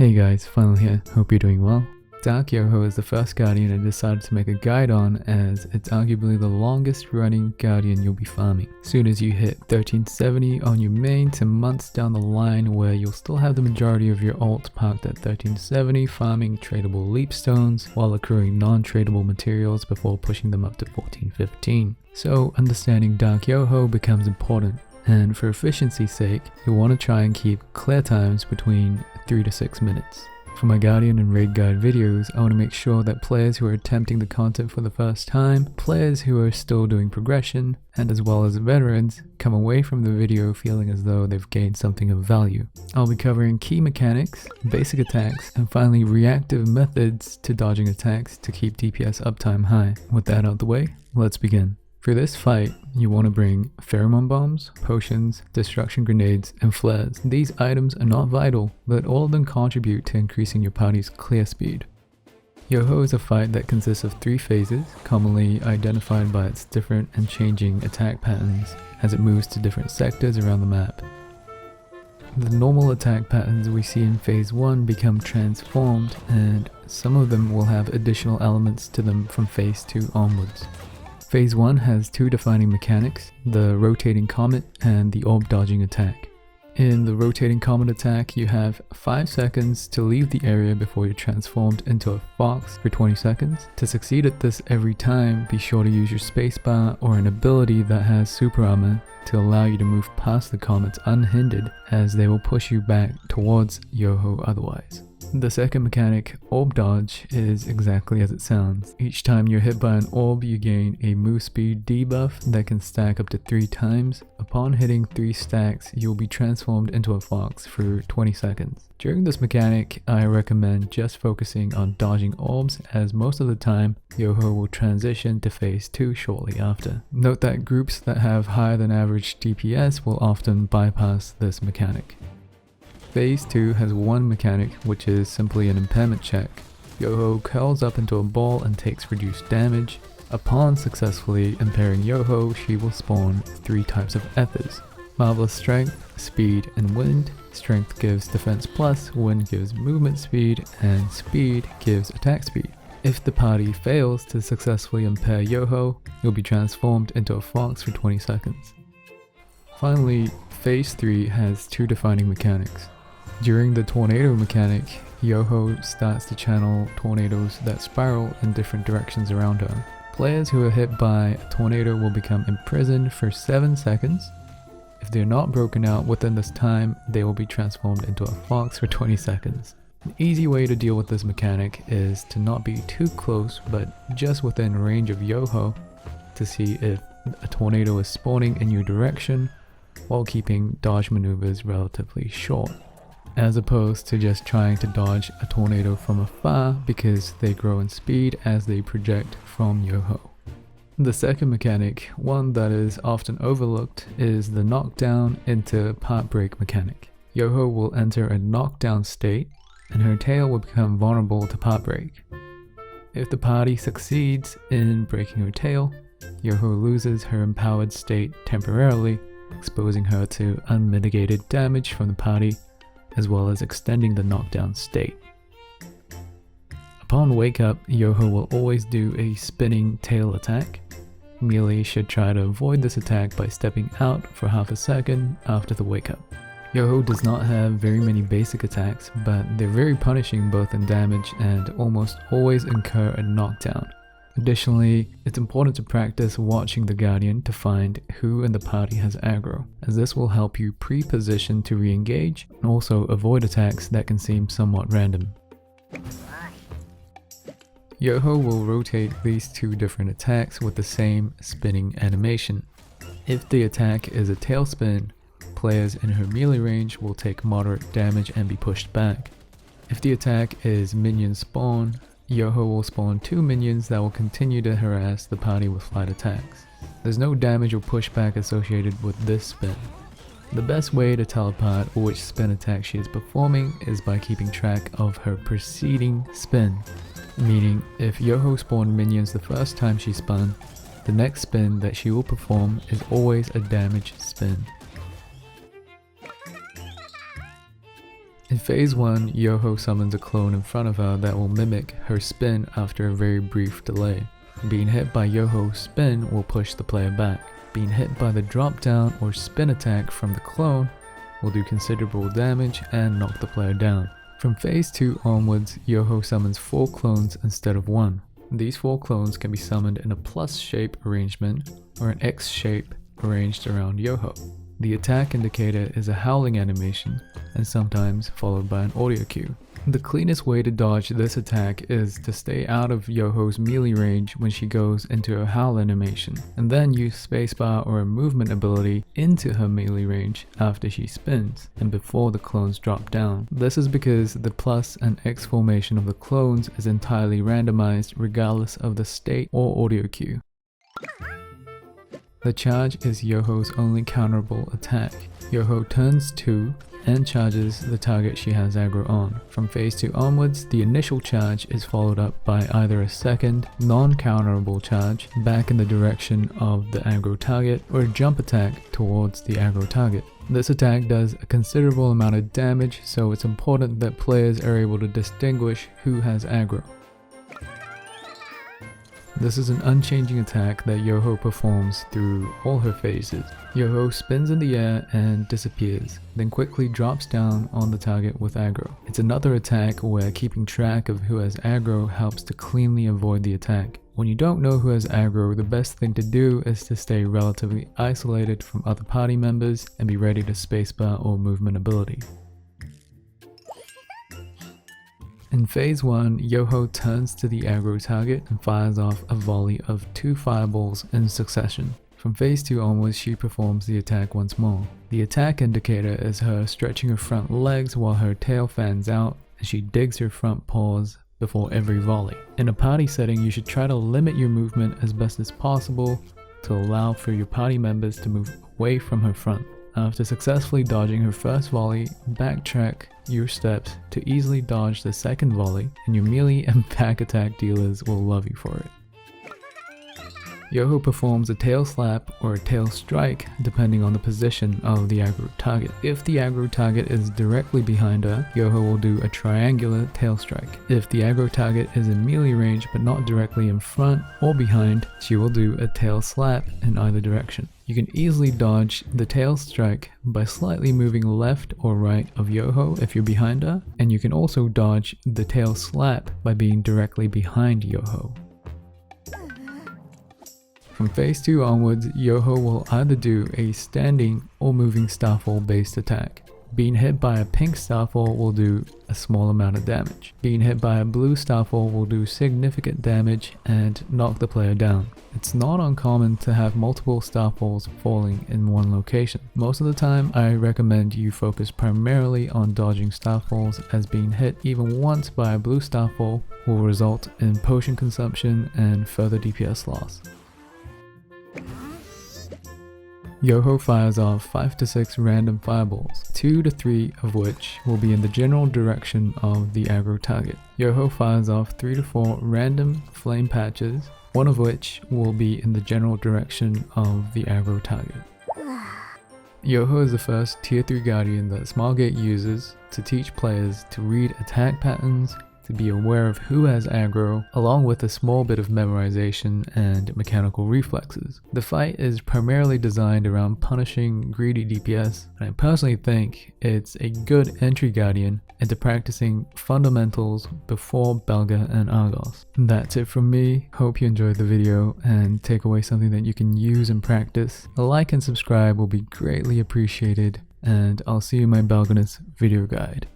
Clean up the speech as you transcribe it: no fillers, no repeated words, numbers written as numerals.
Hey guys, finally here, hope you're doing well. Dark Yoho is the first Guardian I decided to make a guide on, as it's arguably the longest running Guardian you'll be farming. Soon as you hit 1370 on your main to months down the line where you'll still have the majority of your ult parked at 1370 farming tradable leapstones while accruing non-tradable materials before pushing them up to 1415. So understanding Dark Yoho becomes important. And for efficiency's sake, you'll want to try and keep clear times between 3 to 6 minutes. For my Guardian and Raid Guide videos, I want to make sure that players who are attempting the content for the first time, players who are still doing progression, and as well as veterans, come away from the video feeling as though they've gained something of value. I'll be covering key mechanics, basic attacks, and finally reactive methods to dodging attacks to keep DPS uptime high. With that out the way, let's begin. For this fight, you want to bring pheromone bombs, potions, destruction grenades, and flares. These items are not vital, but all of them contribute to increasing your party's clear speed. Yoho is a fight that consists of 3 phases, commonly identified by its different and changing attack patterns as it moves to different sectors around the map. The normal attack patterns we see in phase 1 become transformed, and some of them will have additional elements to them from phase 2 onwards. Phase 1 has 2 defining mechanics, the rotating comet and the orb dodging attack. In the rotating comet attack, you have 5 seconds to leave the area before you're transformed into a fox for 20 seconds. To succeed at this every time, be sure to use your spacebar or an ability that has super armor to allow you to move past the comets unhindered, as they will push you back towards Yoho otherwise. The second mechanic, Orb Dodge, is exactly as it sounds. Each time you're hit by an orb, you gain a move speed debuff that can stack up to 3 times. Upon hitting 3 stacks, you'll be transformed into a fox for 20 seconds. During this mechanic, I recommend just focusing on dodging orbs, as most of the time, Yoho will transition to phase 2 shortly after. Note that groups that have higher than average DPS will often bypass this mechanic. Phase 2 has one mechanic, which is simply an impairment check. Yoho curls up into a ball and takes reduced damage. Upon successfully impairing Yoho, she will spawn 3 types of ethers: Marvelous Strength, Speed, and Wind. Strength gives defense plus, Wind gives movement speed, and Speed gives attack speed. If the party fails to successfully impair Yoho, you'll be transformed into a fox for 20 seconds. Finally, Phase 3 has 2 defining mechanics. During the tornado mechanic, Yoho starts to channel tornadoes that spiral in different directions around her. Players who are hit by a tornado will become imprisoned for 7 seconds. If they're not broken out within this time, they will be transformed into a fox for 20 seconds. An easy way to deal with this mechanic is to not be too close, but just within range of Yoho to see if a tornado is spawning in your direction, while keeping dodge maneuvers relatively short, as opposed to just trying to dodge a tornado from afar because they grow in speed as they project from Yoho. The second mechanic, one that is often overlooked, is the knockdown into part break mechanic. Yoho will enter a knockdown state and her tail will become vulnerable to part break. If the party succeeds in breaking her tail, Yoho loses her empowered state temporarily, exposing her to unmitigated damage from the party, as well as extending the knockdown state. Upon wake up, Yoho will always do a spinning tail attack. Melee should try to avoid this attack by stepping out for half a second after the wake up. Yoho does not have very many basic attacks, but they're very punishing both in damage and almost always incur a knockdown. Additionally, it's important to practice watching the Guardian to find who in the party has aggro, as this will help you pre-position to re-engage and also avoid attacks that can seem somewhat random. Yoho will rotate these 2 different attacks with the same spinning animation. If the attack is a tail spin, players in her melee range will take moderate damage and be pushed back. If the attack is minion spawn, Yoho will spawn 2 minions that will continue to harass the party with flight attacks. There's no damage or pushback associated with this spin. The best way to tell apart which spin attack she is performing is by keeping track of her preceding spin. Meaning, if Yoho spawned minions the first time she spun, the next spin that she will perform is always a damage spin. In phase 1, Yoho summons a clone in front of her that will mimic her spin after a very brief delay. Being hit by Yoho's spin will push the player back. Being hit by the drop down or spin attack from the clone will do considerable damage and knock the player down. From phase 2 onwards, Yoho summons 4 clones instead of 1. These 4 clones can be summoned in a plus shape arrangement or an X shape arranged around Yoho. The attack indicator is a howling animation and sometimes followed by an audio cue. The cleanest way to dodge this attack is to stay out of Yoho's melee range when she goes into a howl animation, and then use spacebar or a movement ability into her melee range after she spins and before the clones drop down. This is because the plus and X formation of the clones is entirely randomized regardless of the state or audio cue. The charge is Yoho's only counterable attack. Yoho turns 2 and charges the target she has aggro on. From phase 2 onwards, the initial charge is followed up by either a second, non-counterable charge back in the direction of the aggro target or a jump attack towards the aggro target. This attack does a considerable amount of damage, so it's important that players are able to distinguish who has aggro. This is an unchanging attack that Yoho performs through all her phases. Yoho spins in the air and disappears, then quickly drops down on the target with aggro. It's another attack where keeping track of who has aggro helps to cleanly avoid the attack. When you don't know who has aggro, the best thing to do is to stay relatively isolated from other party members and be ready to spacebar or movement ability. In phase 1, Yoho turns to the aggro target and fires off a volley of 2 fireballs in succession. From phase 2 onwards, she performs the attack once more. The attack indicator is her stretching her front legs while her tail fans out, and she digs her front paws before every volley. In a party setting, you should try to limit your movement as best as possible to allow for your party members to move away from her front. After successfully dodging her first volley, backtrack your steps to easily dodge the second volley, and your melee and back attack dealers will love you for it. Yoho performs a Tailslap or a Tailstrike depending on the position of the aggro target. If the aggro target is directly behind her, Yoho will do a triangular Tailstrike. If the aggro target is in melee range but not directly in front or behind, she will do a Tailslap in either direction. You can easily dodge the Tailstrike by slightly moving left or right of Yoho if you're behind her, and you can also dodge the Tailslap by being directly behind Yoho. From phase 2 onwards, Yoho will either do a standing or moving Starfall based attack. Being hit by a pink Starfall will do a small amount of damage. Being hit by a blue Starfall will do significant damage and knock the player down. It's not uncommon to have multiple Starfalls falling in one location. Most of the time, I recommend you focus primarily on dodging Starfalls, as being hit even once by a blue Starfall will result in potion consumption and further DPS loss. Yoho fires off 5 to 6 random fireballs, 2 to 3 of which will be in the general direction of the aggro target. Yoho fires off 3 to 4 random flame patches, 1 of which will be in the general direction of the aggro target. Yoho is the first tier 3 guardian that Smilegate uses to teach players to read attack patterns, to be aware of who has aggro, along with a small bit of memorization and mechanical reflexes. The fight is primarily designed around punishing greedy DPS, and I personally think it's a good entry guardian into practicing fundamentals before Belga and Argos. That's it from me. Hope you enjoyed the video and take away something that you can use and practice. A like and subscribe will be greatly appreciated, and I'll see you in my Belganess video guide.